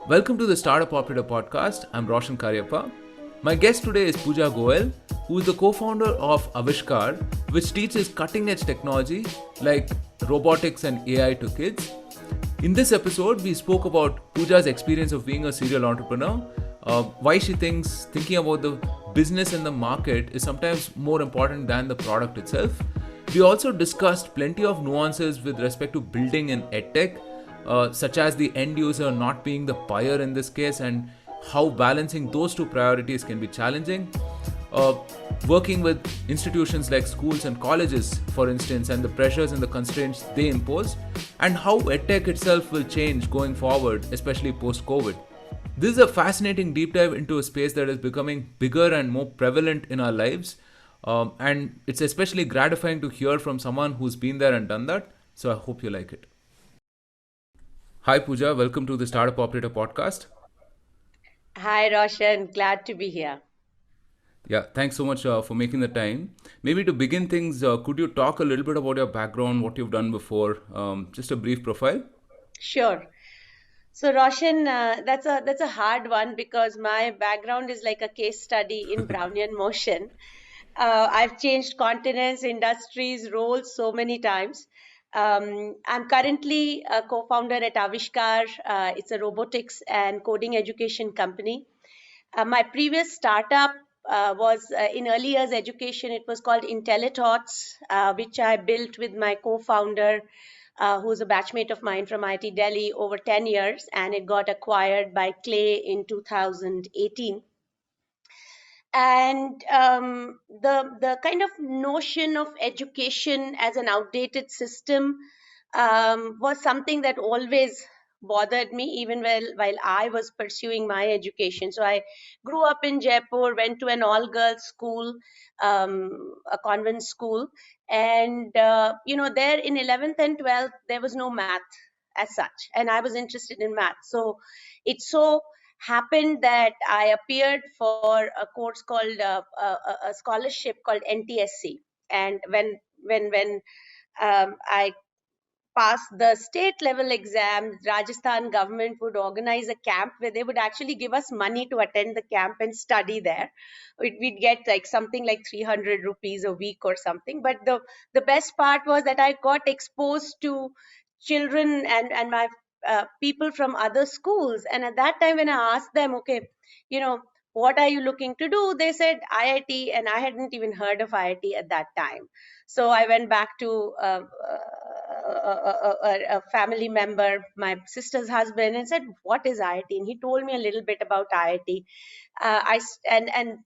Welcome to the Startup Operator Podcast. I'm Roshan Karyappa. My guest today is Pooja Goyal, who is the co-founder of Avishkaar, which teaches cutting-edge technology like robotics and AI to kids. In this episode, we spoke about Pooja's experience of being a serial entrepreneur, why she thinks thinking about the business and the market is sometimes more important than the product itself. We also discussed plenty of nuances with respect to building an EdTech, such as the end user not being the buyer in this case, and how balancing those two priorities can be challenging. Uh, Working with institutions like schools and colleges, for instance, and the pressures and the constraints they impose, and how EdTech itself will change going forward, especially post COVID. This is a fascinating deep dive into a space that is becoming bigger and more prevalent in our lives. And it's especially gratifying to hear from someone who's been there and done that. So I hope you like it. Hi, Pooja. Welcome to the Startup Operator Podcast. Hi, Roshan. Glad to be here. Yeah, thanks so much for making the time. Maybe to begin things, could you talk a little bit about your background, what you've done before, just a brief profile? Sure. So, Roshan, that's a hard one because my background is like a case study in Brownian motion. I've changed continents, industries, roles so many times. I'm currently a co-founder at Avishkaar. It's a robotics and coding education company. My previous startup was in early years education. It was called IntelliThoughts, which I built with my co-founder, who's a batchmate of mine from IIT Delhi over 10 years, and it got acquired by KLAY in 2018. And the kind of notion of education as an outdated system was something that always bothered me, even while I was pursuing my education. So I grew up in Jaipur, went to an all girls school, a convent school, and there in 11th and 12th there was no math as such, and I was interested in math. So it so happened that I appeared for a course called a scholarship called NTSC, and when I passed the state level exams, Rajasthan government would organize a camp where they would actually give us money to attend the camp and study there. We'd get like something like 300 rupees a week or something. But the best part was that I got exposed to children and my people from other schools. And at that time, when I asked them, okay, you know, what are you looking to do? They said IIT, and I hadn't even heard of IIT at that time. So I went back to a family member, my sister's husband, and said, "What is IIT?" And he told me a little bit about IIT. I s- and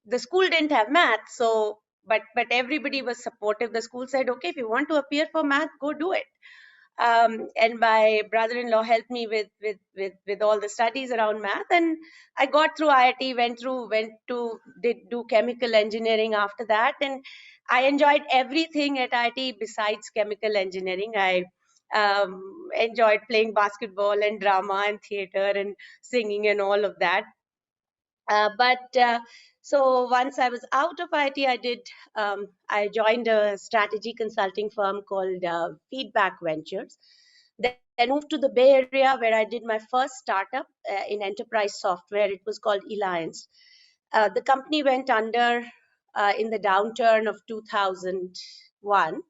the school didn't have math, so but everybody was supportive. The school said, "Okay, if you want to appear for math, go do it." And my brother-in-law helped me with all the studies around math, and I got through IIT, went to did do chemical engineering after that, and I enjoyed everything at IIT besides chemical engineering. I enjoyed playing basketball and drama and theater and singing and all of that. But so once I was out of IT, I joined a strategy consulting firm called Feedback Ventures. Then moved to the Bay Area where I did my first startup in enterprise software. It was called Alliance. The company went under in the downturn of 2001,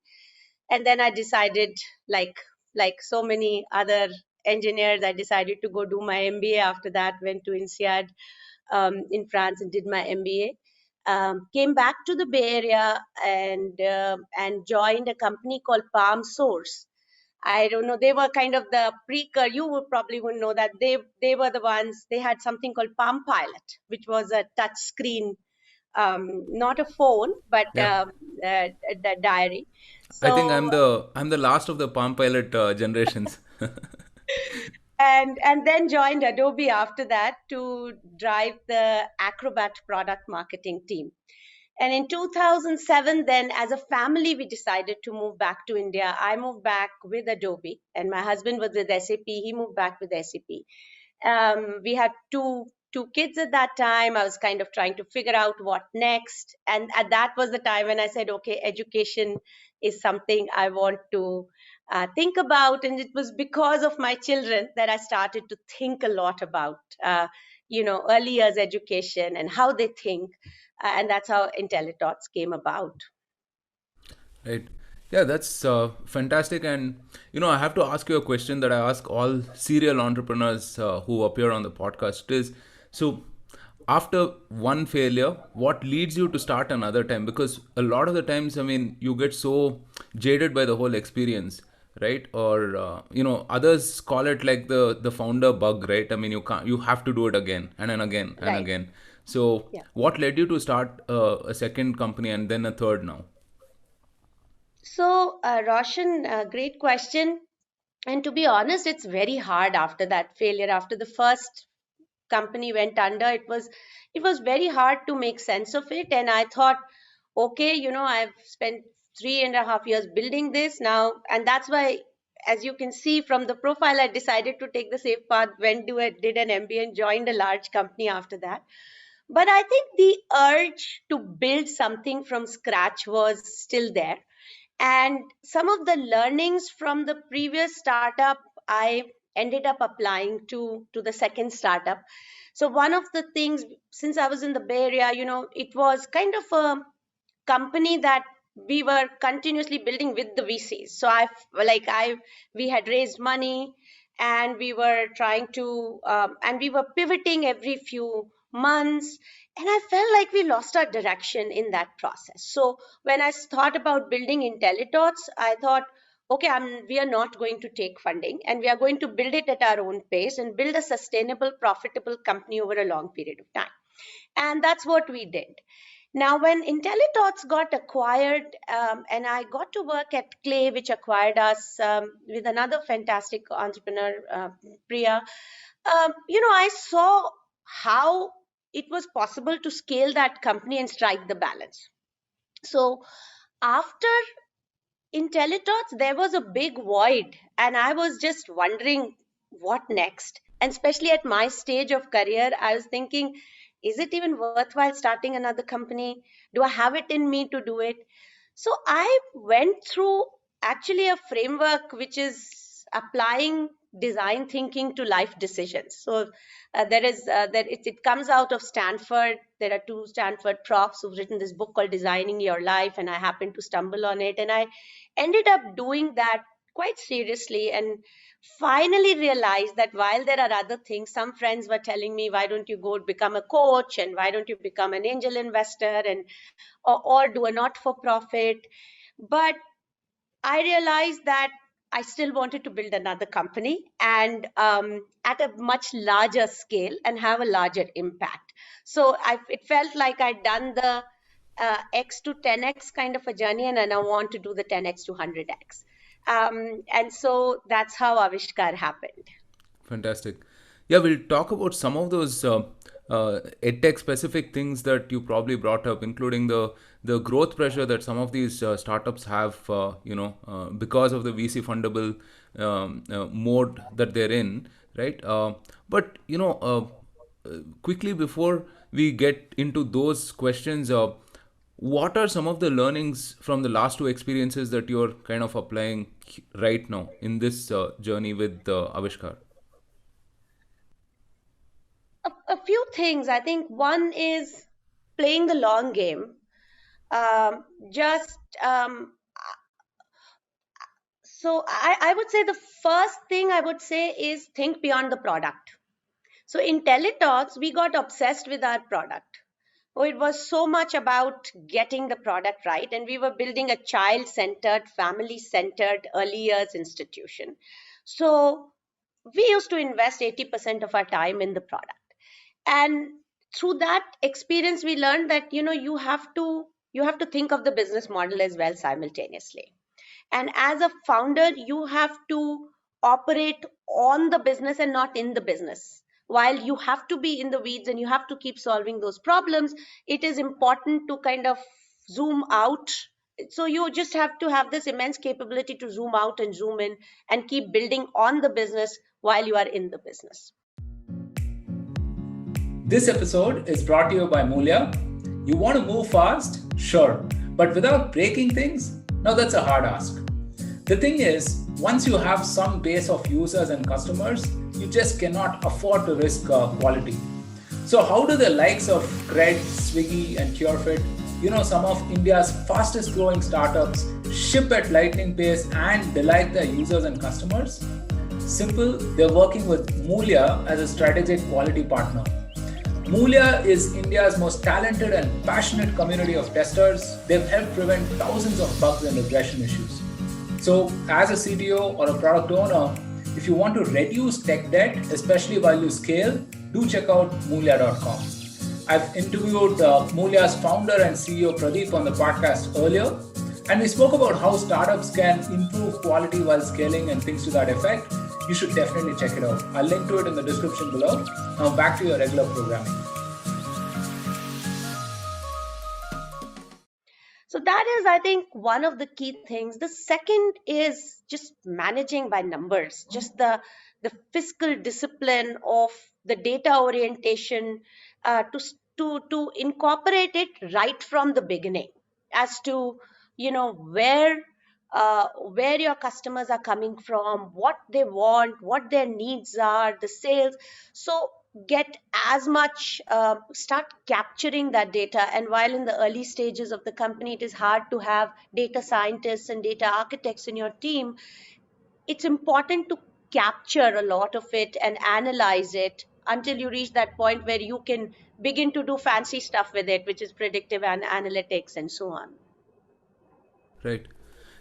and then I decided, like so many other engineers, I decided to go do my MBA. After that, went to INSEAD in France and did my MBA. Came back to the Bay Area and joined a company called PalmSource. I don't know. They were kind of the precursor. You would probably wouldn't know that they were the ones. They had something called Palm Pilot, which was a touch screen, not a phone, but Yeah, a diary. I think So I'm the last of the Palm Pilot generations. and then joined Adobe after that to drive the Acrobat product marketing team. And in 2007, then as a family, we decided to move back to India. I moved back with Adobe, and my husband was with SAP. He moved back with SAP. We had two two kids at that time. I was kind of trying to figure out what next. And that was the time when I said, okay, education is something I want to think about. And it was because of my children that I started to think a lot about, early years education and how they think. And that's how IntelliThoughts came about. Right. Yeah, that's fantastic. And, I have to ask you a question that I ask all serial entrepreneurs who appear on the podcast is, so after one failure, what leads you to start another time? Because a lot of the times, I mean, you get so jaded by the whole experience, right? Or, others call it like the founder bug, right? I mean, you have to do it again and then again and Right. again. So Yeah. what led you to start a second company and then a third now? So, Roshan, great question. And to be honest, it's very hard after that failure. After the first company went under, it was very hard to make sense of it. And I thought, okay, I've spent 3.5 years building this now, and that's why, as you can see from the profile, I decided to take the safe path. Did an MBA and joined a large company after that. But I think the urge to build something from scratch was still there, and some of the learnings from the previous startup I ended up applying to the second startup. So one of the things, since I was in the Bay Area, it was kind of a company that we were continuously building with the VCs. So we had raised money, and we were trying to, and we were pivoting every few months, and I felt like we lost our direction in that process. So when I thought about building IntelliThoughts, I thought, okay, we are not going to take funding, and we are going to build it at our own pace and build a sustainable, profitable company over a long period of time. And that's what we did. Now, when IntelliThoughts got acquired, and I got to work at KLAY, which acquired us with another fantastic entrepreneur, Priya, I saw how it was possible to scale that company and strike the balance. So after IntelliThoughts, there was a big void, and I was just wondering what next. And especially at my stage of career, I was thinking, is it even worthwhile starting another company? Do I have it in me to do it? So I went through actually a framework which is applying design thinking to life decisions. So it comes out of Stanford. There are two Stanford profs who've written this book called Designing Your Life, and I happened to stumble on it, and I ended up doing that quite seriously, and finally realized that while there are other things, some friends were telling me, why don't you go become a coach, and why don't you become an angel investor, and or do a not for profit. But I realized that I still wanted to build another company, and at a much larger scale and have a larger impact. So it felt like I'd done the X to 10X kind of a journey, and I now want to do the 10X to 100X. And so that's how Avishkar happened. Fantastic. Yeah, we'll talk about some of those edtech specific things that you probably brought up, including the growth pressure that some of these startups have, because of the VC fundable mode that they're in, right? But quickly before we get into those questions, what are some of the learnings from the last two experiences that you're kind of applying right now in this journey with Avishkar? A few things. I think one is playing the long game. Just so I would say the first thing I would say is think beyond the product. So in Teletalks, we got obsessed with our product. Oh, it was so much about getting the product right, and we were building a child-centered, family-centered early years institution. So we used to invest 80% of our time in the product, and through that experience, we learned that you have to think of the business model as well simultaneously. And as a founder, you have to operate on the business and not in the business. While you have to be in the weeds and you have to keep solving those problems, it is important to kind of zoom out. So you just have to have this immense capability to zoom out and zoom in and keep building on the business while you are in the business. This episode is brought to you by Mulya. You want to move fast? Sure. But without breaking things? Now that's a hard ask. The thing is, once you have some base of users and customers, you just cannot afford to risk quality. So how do the likes of Cred, Swiggy and CureFit, some of India's fastest growing startups, ship at lightning pace and delight their users and customers? Simple, they're working with Mulya as a strategic quality partner. Mulya is India's most talented and passionate community of testers. They've helped prevent thousands of bugs and regression issues. So, as a CTO or a product owner, if you want to reduce tech debt, especially while you scale, do check out Mulya.com. I've interviewed Mulya's founder and CEO Pradeep on the podcast earlier, and we spoke about how startups can improve quality while scaling and things to that effect. You should definitely check it out. I'll link to it in the description below. Now back to your regular programming. So that is, I think, one of the key things. The second is just managing by numbers, just the fiscal discipline of the data orientation, to incorporate it right from the beginning as to where your customers are coming from, what they want, what their needs are, the sales. So get as much, start capturing that data. And while in the early stages of the company it is hard to have data scientists and data architects in your team, it's important to capture a lot of it and analyze it until you reach that point where you can begin to do fancy stuff with it, which is predictive and analytics and so on. Right.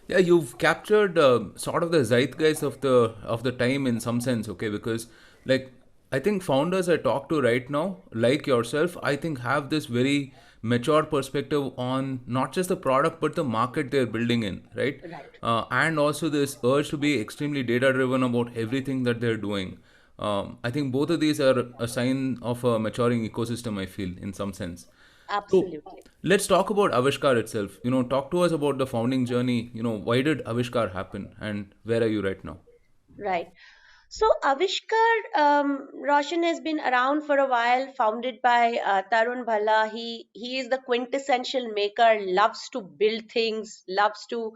Yeah, you've captured sort of the zeitgeist of the time in some sense, okay? Because like I think founders I talk to right now, like yourself, I think have this very mature perspective on not just the product but the market they're building in, right? Right. And also this urge to be extremely data driven about everything that they're doing. I think both of these are a sign of a maturing ecosystem, I feel, in some sense. So Absolutely. let's talk about Avishkar itself. Talk to us about the founding journey. Why did Avishkar happen and where are you right now? Right. So Avishkar, Roshan, has been around for a while, founded by Tarun Bhalla. He is the quintessential maker, loves to build things, loves to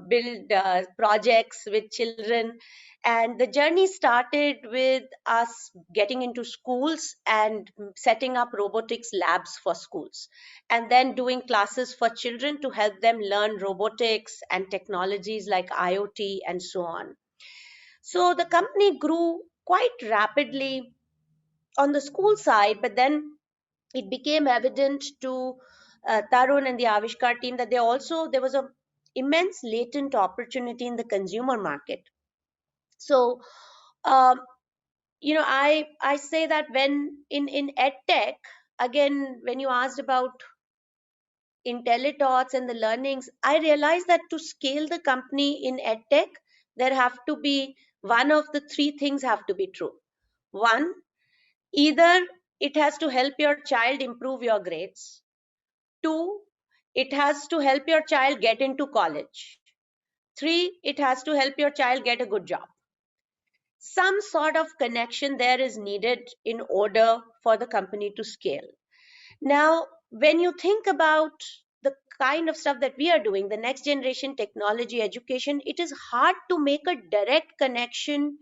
build projects with children. And the journey started with us getting into schools and setting up robotics labs for schools, and then doing classes for children to help them learn robotics and technologies like IoT and so on. So the company grew quite rapidly on the school side, but then it became evident to Tarun and the Avishkar team that there was a immense latent opportunity in the consumer market. So, um, I say that when in EdTech, again, when you asked about IntelliTots and the learnings, I realized that to scale the company in EdTech, there have to be one of the three things have to be true. One, either it has to help your child improve your grades. Two, it has to help your child get into college. Three, it has to help your child get a good job. Some sort of connection there is needed in order for the company to scale. Now, when you think about the kind of stuff that we are doing, the next generation technology education, it is hard to make a direct connection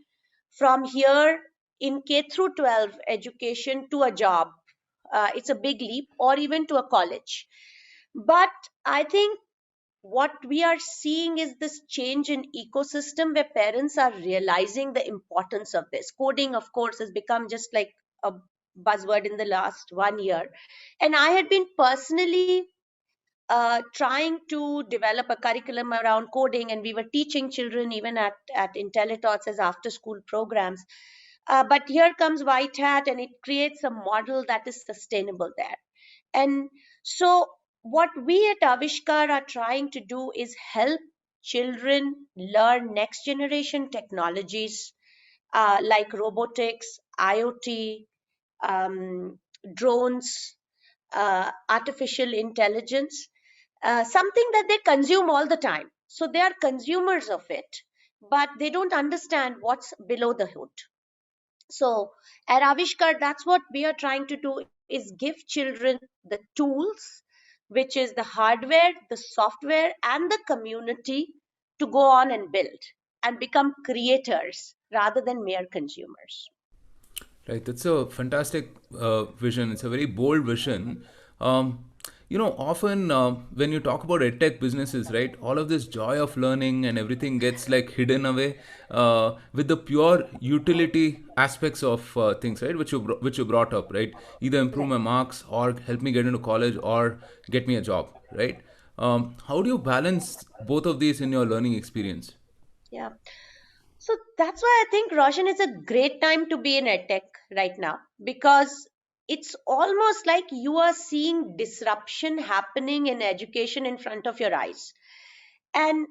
from here in K through 12 education to a job. It's a big leap, or even to a college. But I think what we are seeing is this change in ecosystem where parents are realizing the importance of this. Coding, of course, has become just like a buzzword in the last 1 year. And I had been personally trying to develop a curriculum around coding, and we were teaching children even at IntelliTots as after school programs. But here comes White Hat, and it creates a model that is sustainable there. And so, what we at Avishkar are trying to do is help children learn next generation technologies like robotics, IoT, drones, artificial intelligence, something that they consume all the time. So they are consumers of it, but they don't understand what's below the hood. So at Avishkar, that's what we are trying to do, is give children the tools, which is the hardware, the software, and the community to go on and build and become creators rather than mere consumers. Right, that's a fantastic vision. It's a very bold vision. Um, often when you talk about edtech businesses, right, all of this joy of learning and everything gets like hidden away with the pure utility aspects of things, right, which you brought up, right? Either improve my Right. marks or help me get into college or get me a job, right? How do you balance both of these in your learning experience? Yeah. So that's why I think, Roshan, is a great time to be in edtech right now, because it's almost like you are seeing disruption happening in education in front of your eyes. And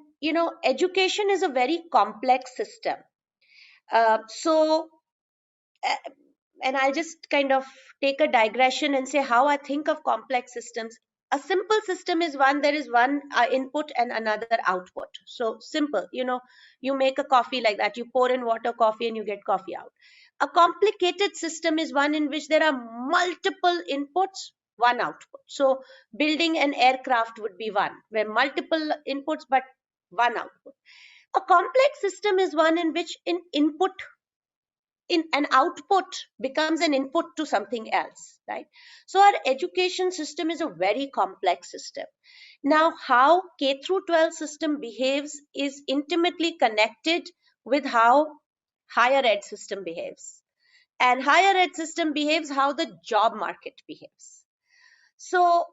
education is a very complex system. So uh, and I'll just kind of take a digression and say how I think of complex systems. A simple system is one, there is one input and another output. So simple, you make a coffee like that, you pour in water, coffee, and you get coffee out. A complicated system is one in which there are multiple inputs, one output. So building an aircraft would be one, where multiple inputs but one output. A complex system is one in which an input in an output becomes an input to something else, right? So our education system is a very complex system. Now how K through 12 system behaves is intimately connected with how higher ed system behaves, and higher ed system behaves how the job market behaves. So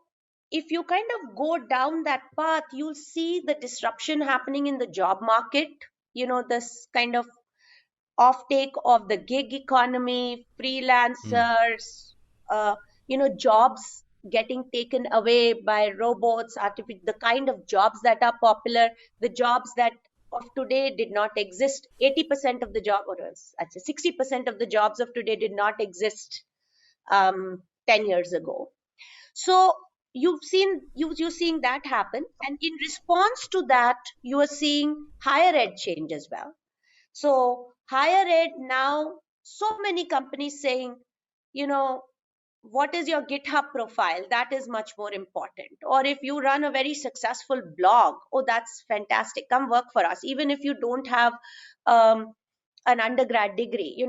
if you kind of go down that path, you'll see the disruption happening in the job market, this kind of offtake of the gig economy, freelancers, uh, jobs getting taken away by robots, the kind of jobs that are popular, the jobs that of today did not exist. 80% of the job, or else, I'd say 60% of the jobs of today did not exist 10 years ago. So you're seeing that happen, and in response to that, you are seeing higher ed change as well. So higher ed now, so many companies saying, you know, what is your GitHub profile? That is much more important. Or if you run a very successful blog, oh, that's fantastic. Come work for us. Even if you don't have um, an undergrad degree,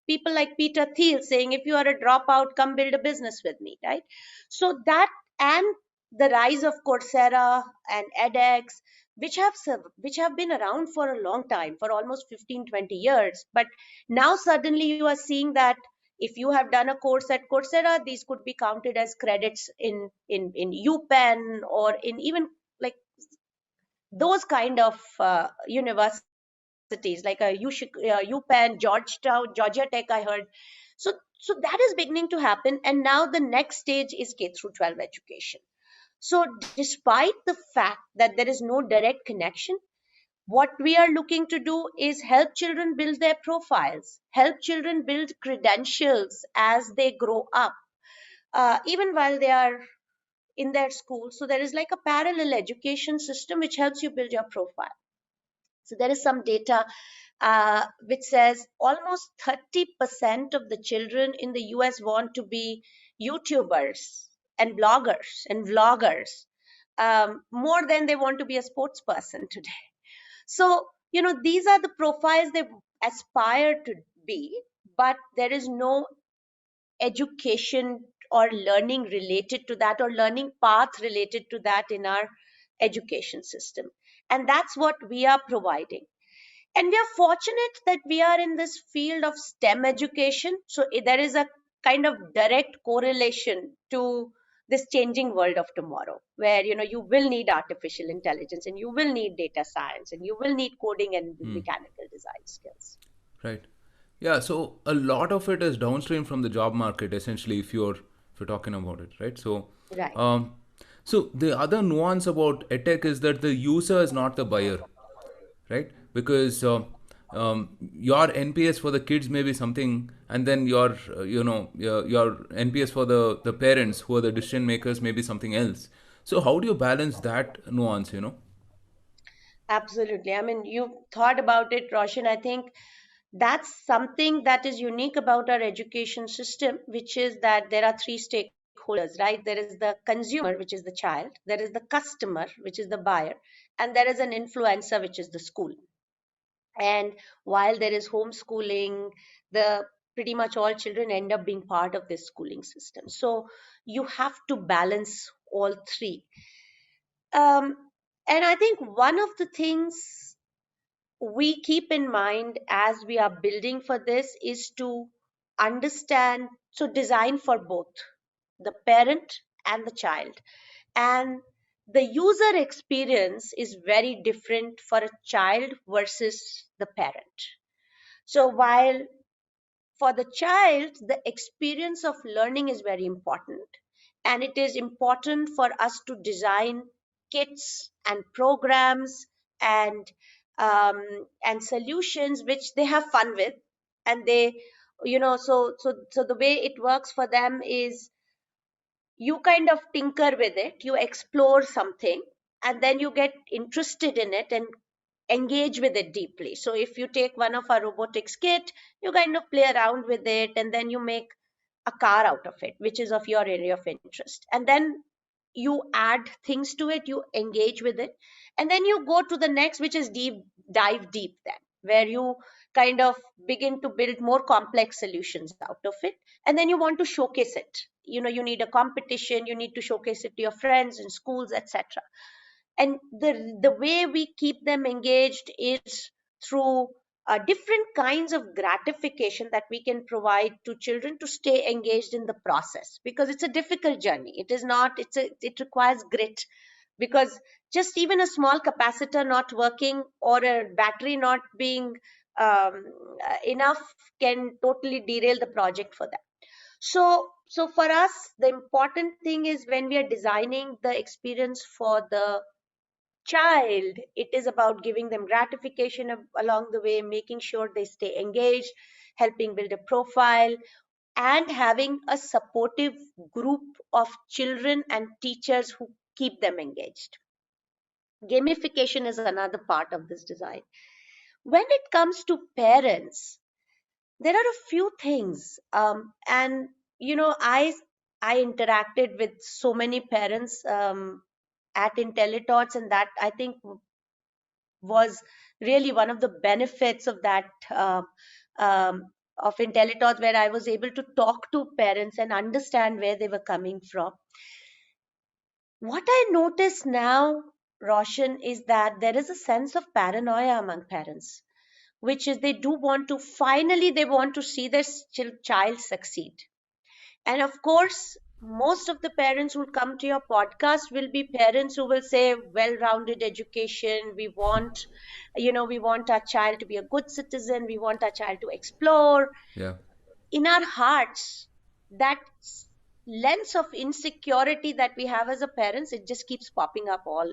people like Peter Thiel saying, if you are a dropout, come build a business with me, right? So that, and the rise of Coursera and edX, which have been around for a long time, for almost 15, 20 years, but now suddenly you are seeing that if you have done a course at Coursera, these could be counted as credits in UPenn, or in even like those kind of universities like UPenn, Georgetown, Georgia Tech, I heard. So that is beginning to happen, and now the next stage is K through 12 education. So despite the fact that there is no direct connection, what we are looking to do is help children build their profiles, help children build credentials as they grow up, even while they are in their school. So there is like a parallel education system which helps you build your profile. So there is some data which says almost 30% of the children in the US want to be YouTubers and bloggers and vloggers, more than they want to be a sports person today. So, these are the profiles they aspire to be, but there is no education or learning related to that, or learning path related to that in our education system. And that's what we are providing. And we are fortunate that we are in this field of STEM education. So there is a kind of direct correlation to this changing world of tomorrow, where you will need artificial intelligence, and you will need data science, and you will need coding and mechanical design skills. Right. Yeah, so a lot of it is downstream from the job market, essentially, if you're talking about it, right? So, Right. um, so the other nuance about edtech is that the user is not the buyer, right? Because your NPS for the kids may be something, and then your NPS for the parents who are the decision makers may be something else. So how do you balance that nuance? Absolutely. I mean, you've thought about it, Roshan. I think That's something that is unique about our education system, which is that there are three stakeholders, right? There is the consumer, which is the child, there is the customer, which is the buyer, and there is an influencer, which is the school. And while there is homeschooling, the pretty much all children end up being part of this schooling system. So you have to balance all three. Um, and I think one of the things we keep in mind as we are building for this is to understand, so design for both the parent and the child. And the user experience is very different for a child versus the parent. So while for the child, the experience of learning is very important. And it is important for us to design kits and programs and and solutions which they have fun with. And they, so the way it works for them is you kind of tinker with it, you explore something, and then you get interested in it and engage with it deeply. So if you take one of our robotics kit, you kind of play around with it, and then you make a car out of it, which is of your area of interest. And then you add things to it, you engage with it, and then you go to the next, which is dive deep, then where you kind of begin to build more complex solutions out of it. And then you want to showcase it. You need a competition, you need to showcase it to your friends in schools, etc. And the way we keep them engaged is through different kinds of gratification that we can provide to children to stay engaged in the process, because it's a difficult journey. It is not, it requires grit, because just even a small capacitor not working or a battery not being enough can totally derail the project for them. So for us, the important thing is when we are designing the experience for the child, it is about giving them gratification along the way, making sure they stay engaged, helping build a profile, and having a supportive group of children and teachers who keep them engaged. Gamification is another part of this design. When it comes to parents, there are a few things, and I interacted with so many parents at IntelliTots, and that I think was really one of the benefits of that of IntelliTalks, where I was able to talk to parents and understand where they were coming from. What I notice now, Roshan, is that there is a sense of paranoia among parents, which is they do want to, finally they want to see their child succeed. And of course, most of the parents who come to your podcast will be parents who will say, well-rounded education. We want our child to be a good citizen. We want our child to explore. Yeah. In our hearts, that lens of insecurity that we have as a parents, it just keeps popping up all.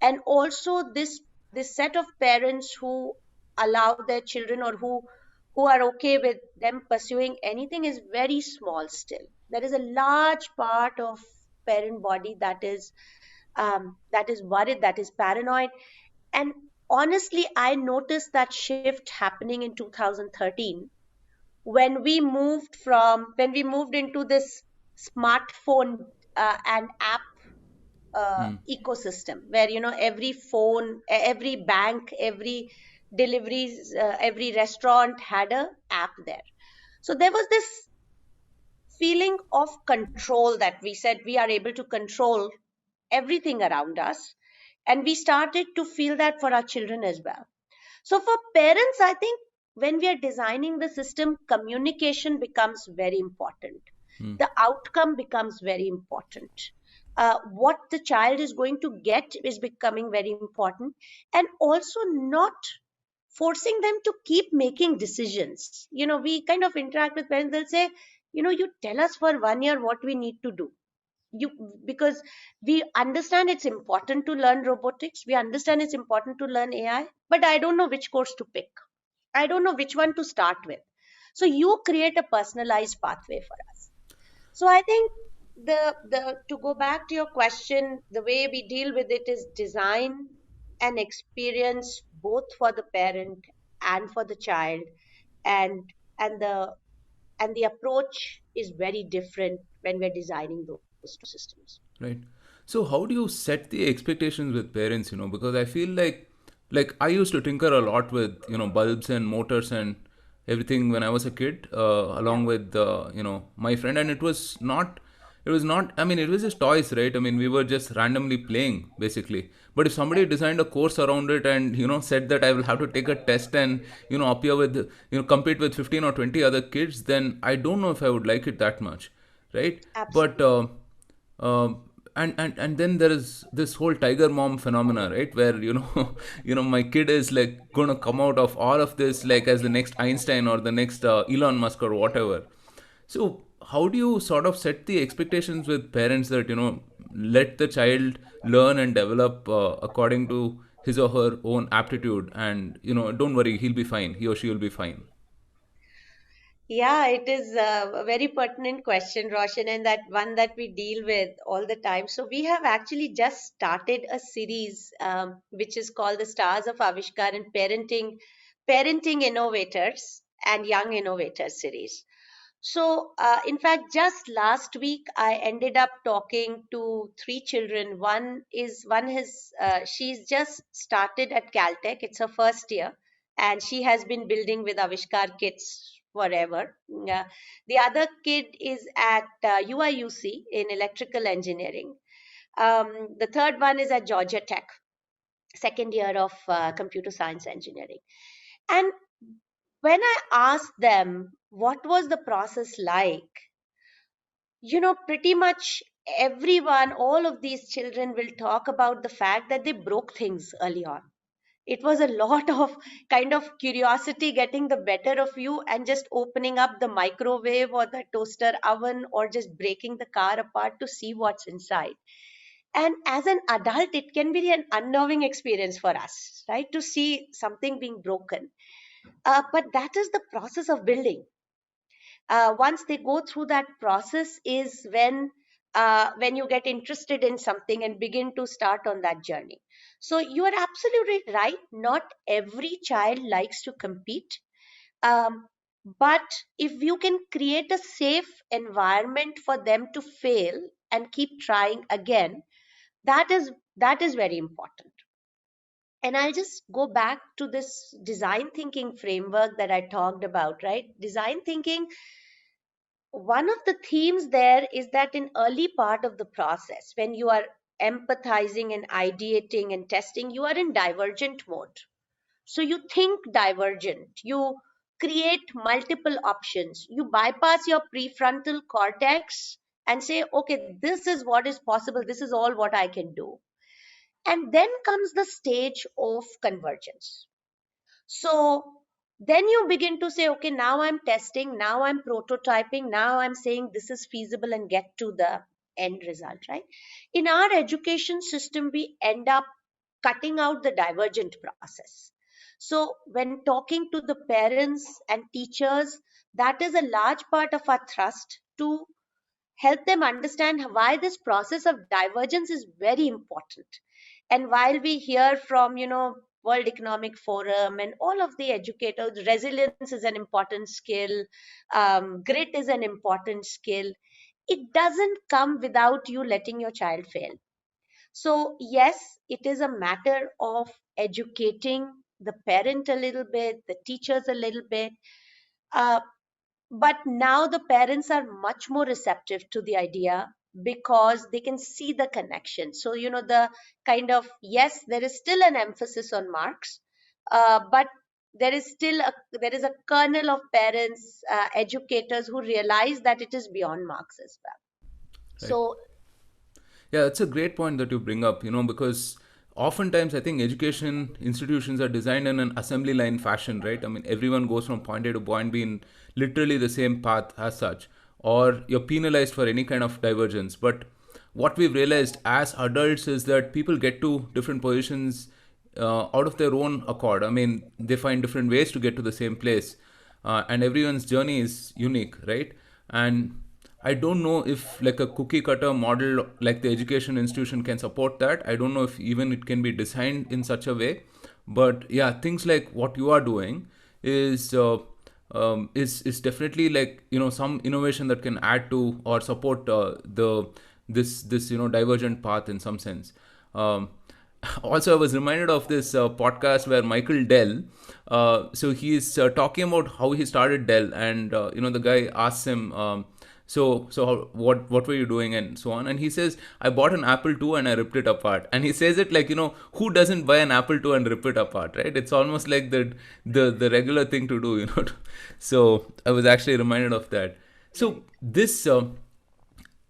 And also this set of parents who allow their children, or who are okay with them pursuing anything, is very small still. There is a large part of parent body that is worried, that is paranoid. And honestly, I noticed that shift happening in 2013, when we moved into this smartphone and app ecosystem, where every phone, every bank, every deliveries, every restaurant had a app there. So there was this feeling of control, that we said we are able to control everything around us, and we started to feel that for our children as well. So for parents, I think when we are designing the system, communication becomes very important. The outcome becomes very important. What the child is going to get is becoming very important, and also not forcing them to keep making decisions. We kind of interact with parents, they'll say, you tell us for 1 year what we need to do. You Because we understand it's important to learn robotics, we understand it's important to learn AI, but I don't know which course to pick. I don't know which one to start with. So you create a personalized pathway for us. So I think the to go back to your question, the way we deal with it is design an experience both for the parent and for the child, and the approach is very different when we're designing those systems. Right. So how do you set the expectations with parents, because I feel like I used to tinker a lot with, bulbs and motors and everything when I was a kid, Yeah, along with my friend, and it was not, I mean, it was just toys, right? I mean, we were just randomly playing basically. But if somebody right. designed a course around it and, said that I will have to take a test and, appear with, compete with 15 or 20 other kids, then I don't know if I would like it that much, right? But Absolutely. and then there is this whole tiger mom phenomena, right, where my kid is like going to come out of all of this like as the next Einstein or the next Elon Musk or whatever. So how do you sort of set the expectations with parents that let the child learn and develop according to his or her own aptitude, and don't worry, he'll be fine, he or she will be fine. Yeah, it is a very pertinent question, Roshan, and that one that we deal with all the time. So we have actually just started a series which is called the Stars of Avishkar and Parenting Innovators and Young Innovators series. So, in fact, just last week I ended up talking to three children. One has she's just started at Caltech. It's her first year, and she has been building with Avishkar kits forever. The other kid is at UIUC in electrical engineering. The third one is at Georgia Tech, second year of computer science engineering. And when I asked them what was the process like, pretty much everyone, all of these children will talk about the fact that they broke things early on. It was a lot of kind of curiosity getting the better of you and just opening up the microwave or the toaster oven or just breaking the car apart to see what's inside. And as an adult, it can be an unnerving experience for us, right? To see something being broken. But that is the process of building. Once they go through that process is when you get interested in something and begin to start on that journey. So you are absolutely right, not every child likes to compete, um, but if you can create a safe environment for them to fail and keep trying again, that is very important. And I'll just go back to this design thinking framework that I talked about, right? Design thinking, one of the themes there is that in early part of the process, when you are empathizing and ideating and testing, you are in divergent mode. So you think divergent, you create multiple options, you bypass your prefrontal cortex and say, okay, this is what is possible, this is all what I can do. And then comes the stage of convergence. So then you begin to say, okay, now I'm testing, now I'm prototyping, now I'm saying this is feasible and get to the end result, right? In our education system, we end up cutting out the divergent process. So when talking to the parents and teachers, that is a large part of our thrust to help them understand why this process of divergence is very important. And while we hear from World Economic Forum and all of the educators, resilience is an important skill, grit is an important skill, it doesn't come without you letting your child fail. So yes, it is a matter of educating the parent a little bit, the teachers a little bit, uh, but now the parents are much more receptive to the idea because they can see the connection. So the kind of, yes, there is still an emphasis on marks, but there is a kernel of parents, educators who realize that it is beyond marks as well. Right. So Yeah, it's a great point that you bring up, because oftentimes I think education institutions are designed in an assembly line fashion, right? I mean, everyone goes from point A to point B in literally the same path as such, or you're penalized for any kind of divergence. But what we've realized as adults is that people get to different positions out of their own accord. I mean, they find different ways to get to the same place, and everyone's journey is unique, right? And I don't know if like a cookie cutter model like the education institution can support that. I don't know if even it can be designed in such a way. But yeah, things like what you are doing is is definitely like, some innovation that can add to or support the this divergent path in some sense. Um, Also, I was reminded of this podcast where Michael Dell, so he's talking about how he started Dell, and the guy asks him, what were you doing and so on, and he says, I bought an Apple II and I ripped it apart, and he says it like, who doesn't buy an Apple II and rip it apart, right? It's almost like the regular thing to do, So I was actually reminded of that. So this.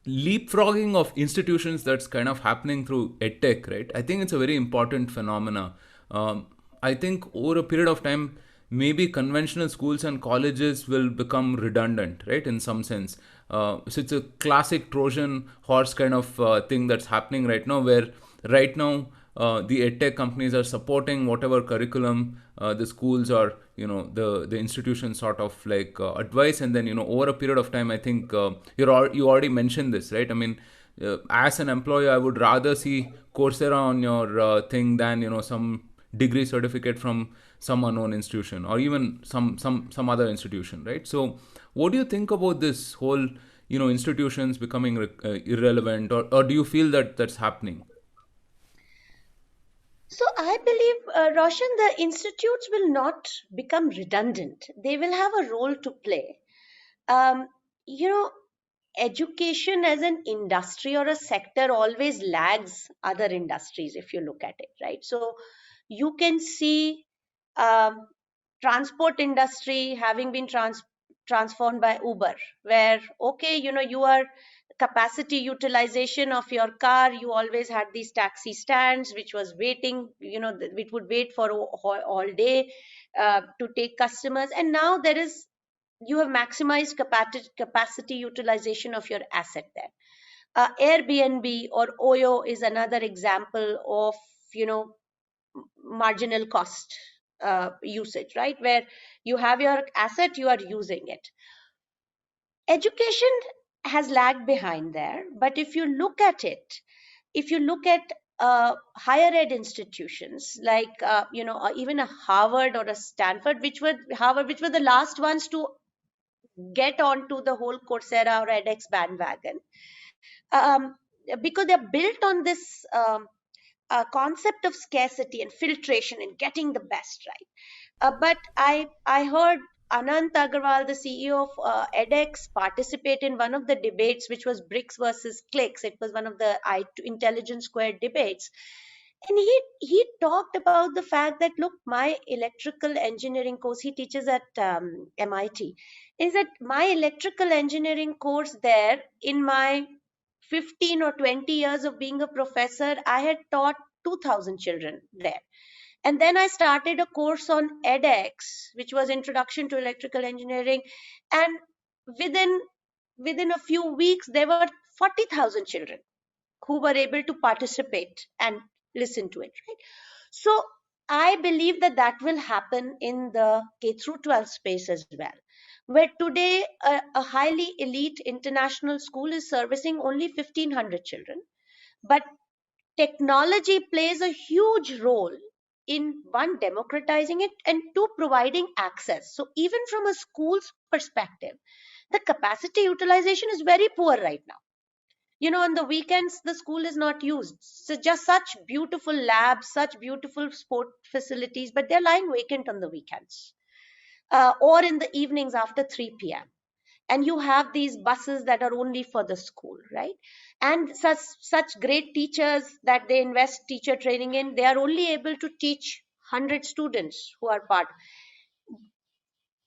Leapfrogging of institutions that's kind of happening through edtech, right? I think it's a very important phenomena. I think over a period of time, maybe conventional schools and colleges will become redundant, right? In some sense, so it's a classic Trojan horse kind of thing that's happening right now, where right now the edtech companies are supporting whatever curriculum the schools or the institutions sort of like advice, and then over a period of time, I think you already mentioned this, right? I mean, as an employer, I would rather see Coursera on your thing than some degree certificate from some unknown institution, or even some other institution, right? So what do you think about this whole institutions becoming irrelevant, or do you feel that that's happening? So I believe, Roshan, the institutes will not become redundant. They will have a role to play. Um, you know, Education as an industry or a sector always lags other industries if you look at it, right? So you can see um, transport industry having been transformed by Uber, where okay, you are capacity utilization of your car, you always had these taxi stands which was waiting, it would wait for all day to take customers, and now there is, you have maximized capacity utilization of your asset there. Airbnb or Oyo is another example of you know marginal cost usage, right? Where you have your asset, you are using it. Education has lagged behind there, but if you look at it, if you look at higher ed institutions like even a Harvard or a Stanford, which were the last ones to get onto the whole Coursera or edX bandwagon, um, because they're built on this concept of scarcity and filtration and getting the best, right? But I heard Anant Agarwal, the CEO of edX, participate in one of the debates, which was bricks versus clicks. It was one of the intelligence squared debates, and he talked about the fact that, look, my electrical engineering course, he teaches at MIT, is that my electrical engineering course there, in my 15 or 20 years of being a professor, I had taught 2000 children there. And then I started a course on edX, which was Introduction to Electrical Engineering, and within within a few weeks there were 40,000 children who were able to participate and listen to it, right? So I believe that that will happen in the K through 12 space as well, where today a highly elite international school is servicing only 1,500 children, but technology plays a huge role in, one, democratizing it, and two, providing access. So even from a school's perspective, the capacity utilization is very poor right now. On the weekends the school is not used, so just such beautiful labs, such beautiful sport facilities, but they're lying vacant on the weekends, or in the evenings after 3 p.m. And you have these buses that are only for the school, right? And such great teachers that they invest teacher training in, they are only able to teach 100 students who are part.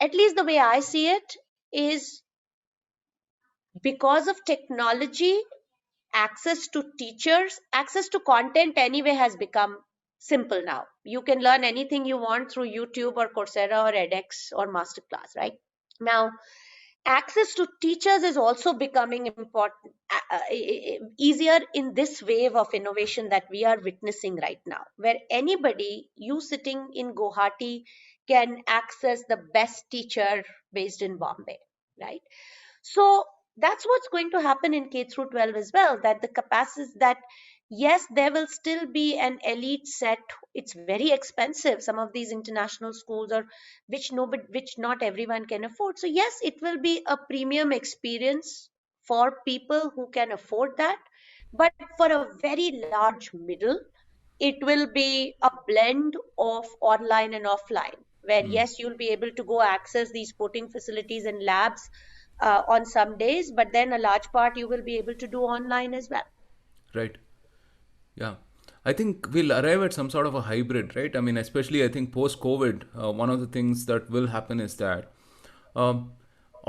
At least the way I see it is, because of technology, access to teachers, access to content anyway has become simple now. You can learn anything you want through YouTube or Coursera or edX or Masterclass, right? Now, access to teachers is also becoming important, easier in this wave of innovation that we are witnessing right now, where anybody, you sitting in Guwahati, can access the best teacher based in Bombay, right? So that's what's going to happen in K through 12 as well, that the capacity, that Yes, there will still be an elite set. It's very expensive, some of these international schools, or which not everyone can afford. So yes, it will be a premium experience for people who can afford that. But for a very large middle, it will be a blend of online and offline, where yes, you'll be able to go access these sporting facilities and labs on some days, but then a large part you will be able to do online as well. Right. Yeah. I think we'll arrive at some sort of a hybrid, right? I mean, especially I think post COVID, one of the things that will happen is that. Um,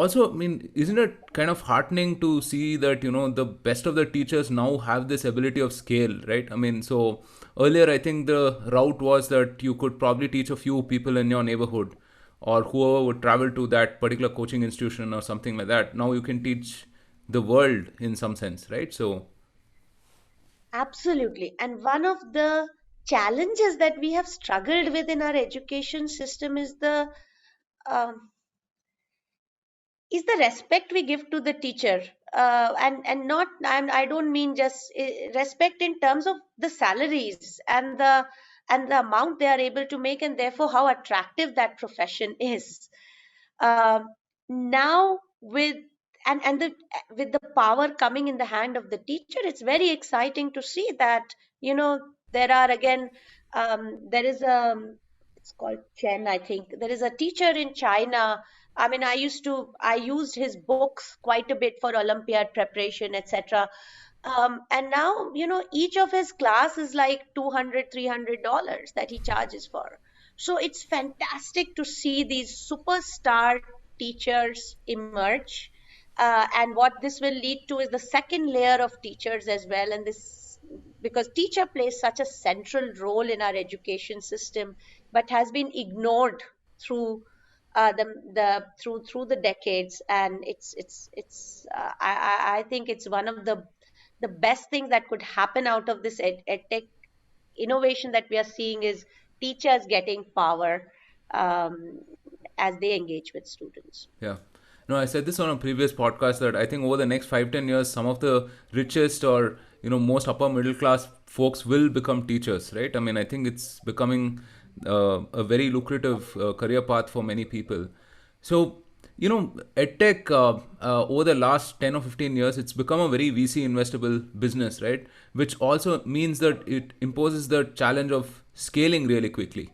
Also, I mean, isn't it kind of heartening to see that, the best of the teachers now have this ability of scale, right? I mean, so earlier I think the route was that you could probably teach a few people in your neighborhood or whoever would travel to that particular coaching institution or something like that. Now you can teach the world in some sense, right? So, Absolutely. And one of the challenges that we have struggled with in our education system um, is the respect we give to the teacher, and not, and I don't mean just respect in terms of the salaries and the amount they are able to make, and therefore how attractive that profession is. um, Now with and the with the power coming in the hand of the teacher, it's very exciting to see that, there are again, there is a, it's called Chen, I think. There is a teacher in China. I mean, I used his books quite a bit for Olympiad preparation, etc. And now, each of his class is like 200, $300 that he charges for. So it's fantastic to see these superstar teachers emerge. And what this will lead to is the second layer of teachers as well. And this, because teacher plays such a central role in our education system, but has been ignored through through the decades. And I think it's one of the best things that could happen out of this edtech innovation that we are seeing is teachers getting power, um, as they engage with students. yeah. No, I said this on a previous podcast that I think over the next 5, 10 years, some of the richest or most upper middle class folks will become teachers, right? I mean, I think it's becoming a very lucrative career path for many people. So, EdTech over the last 10 or 15 years, it's become a very VC investable business, right? Which also means that it imposes the challenge of scaling really quickly.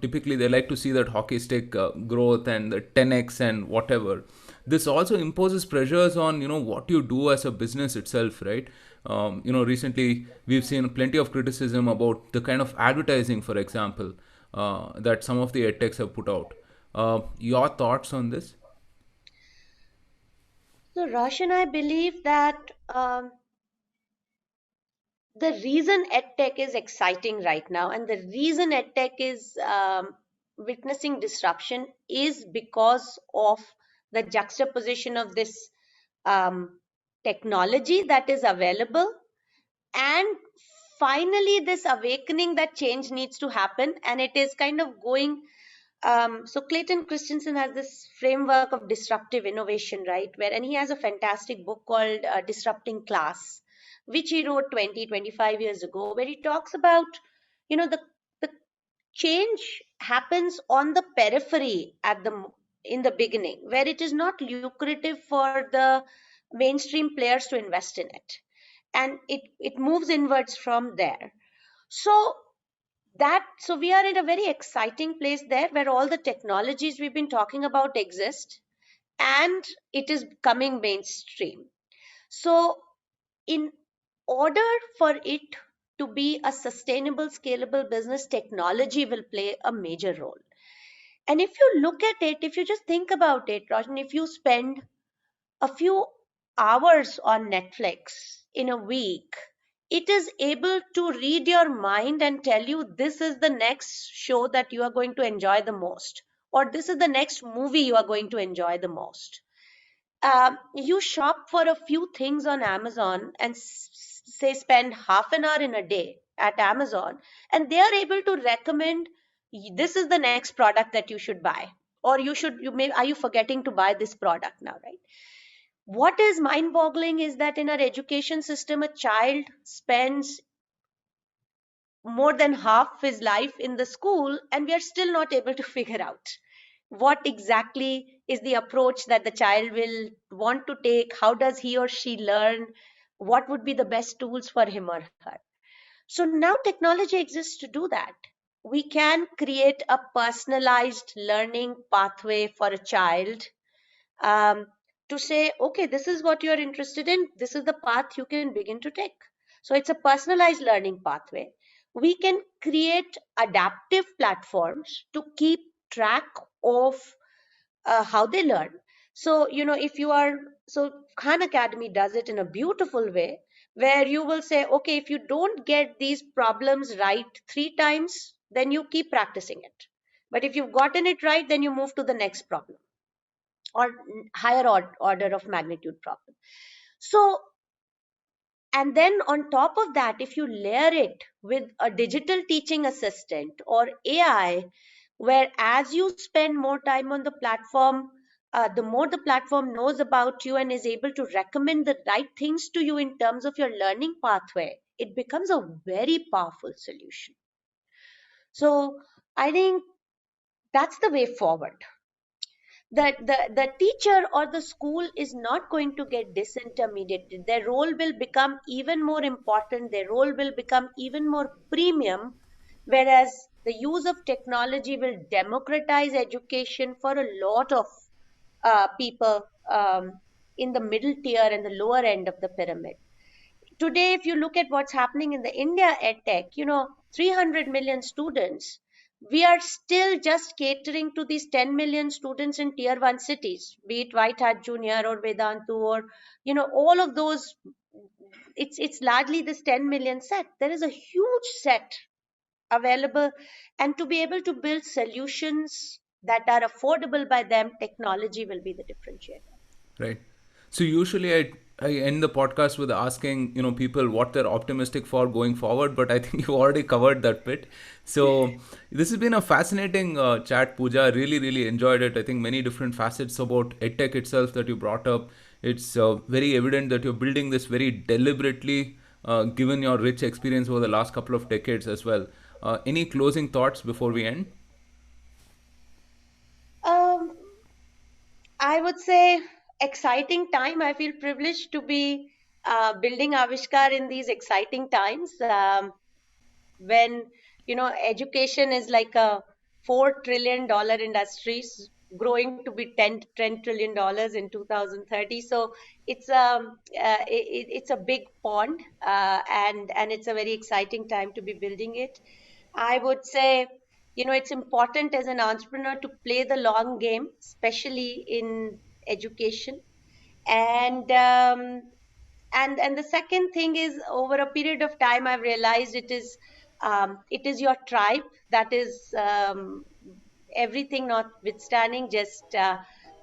Typically they like to see that hockey stick growth and the 10x and whatever. This also imposes pressures on what you do as a business itself, right? Recently we've seen plenty of criticism about the kind of advertising, for example, that some of the edtechs have put out. Your thoughts on this? So, Roshan, I believe that the reason edtech is exciting right now, and the reason edtech is witnessing disruption, is because of the juxtaposition of this technology that is available, and finally this awakening that change needs to happen, and it is kind of going. So Clayton Christensen has this framework of disruptive innovation, right? Where, and he has a fantastic book called Disrupting Class, which he wrote 20, 25 years ago, where he talks about, the change happens on the periphery in the beginning, where it is not lucrative for the mainstream players to invest in it, and it moves inwards from there. So we are in a very exciting place there, where all the technologies we've been talking about exist, and it is coming mainstream. So in order for it to be a sustainable, scalable business, technology will play a major role. And if you look at it, if you just think about it, Roshan, if you spend a few hours on Netflix in a week, it is able to read your mind and tell you this is the next show that you are going to enjoy the most, or this is the next movie you are going to enjoy the most. You shop for a few things on Amazon and say spend half an hour in a day at Amazon, and they are able to recommend this is the next product that you should buy, or you may, are you forgetting to buy this product now, right? What is mind boggling is that in our education system, a child spends more than half his life in the school, and we are still not able to figure out what exactly is the approach that the child will want to take. How does he or she learn? What would be the best tools for him or her? So now technology exists to do that. We can create a personalized learning pathway for a child, um, to say, okay, this is what you're interested in, this is the path you can begin to take. So it's a personalized learning pathway. We can create adaptive platforms to keep track of how they learn. So, if you are, so Khan Academy does it in a beautiful way, where you will say, okay, if you don't get these problems right 3 times, then you keep practicing it. But if you've gotten it right, then you move to the next problem, or higher order of magnitude problem. So, and then on top of that, if you layer it with a digital teaching assistant or AI, where as you spend more time on the platform, the more the platform knows about you and is able to recommend the right things to you in terms of your learning pathway, it becomes a very powerful solution. So I think that's the way forward. That the teacher or the school is not going to get disintermediated. Their role will become even more important, their role will become even more premium, whereas the use of technology will democratize education for a lot of people, in the middle tier and the lower end of the pyramid. Today, if you look at what's happening in the India EdTech, 300 million students, we are still just catering to these 10 million students in tier 1 cities, be it White Hat Junior or Vedantu, or, all of those. It's largely this 10 million set. There is a huge set available, and to be able to build solutions that are affordable by them, technology will be the differentiator. Right. So usually I end the podcast with asking, people what they're optimistic for going forward, but I think you already covered that bit. So this has been a fascinating chat, Pooja. I really, really enjoyed it. I think many different facets about EdTech itself that you brought up. It's very evident that you're building this very deliberately, given your rich experience over the last couple of decades as well. Any closing thoughts before we end? Um, I would say exciting time. I feel privileged to be building Avishkar in these exciting times, when education is like a $4 trillion industry, growing to be $10 trillion in 2030. So it's a big pond, and it's a very exciting time to be building it. I would say, it's important as an entrepreneur to play the long game, especially in education. And the second thing is, over a period of time, I've realized it is your tribe that is, everything notwithstanding, just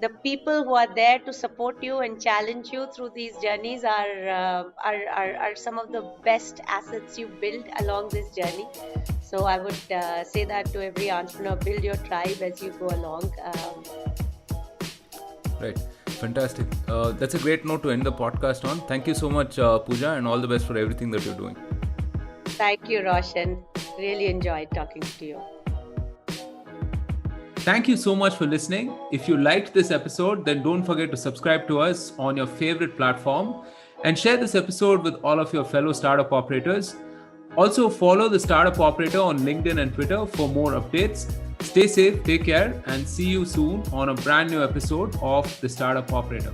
the people who are there to support you and challenge you through these journeys are some of the best assets you build along this journey. So I would say that to every entrepreneur: build your tribe as you go along. Right. Fantastic. That's a great note to end the podcast on. Thank you so much, Pooja, and all the best for everything that you're doing. Thank you, Roshan. Really enjoyed talking to you. Thank you so much for listening. If you liked this episode, then don't forget to subscribe to us on your favorite platform and share this episode with all of your fellow startup operators. Also, follow the Startup Operator on LinkedIn and Twitter for more updates. Stay safe, take care, and see you soon on a brand new episode of the Startup Operator.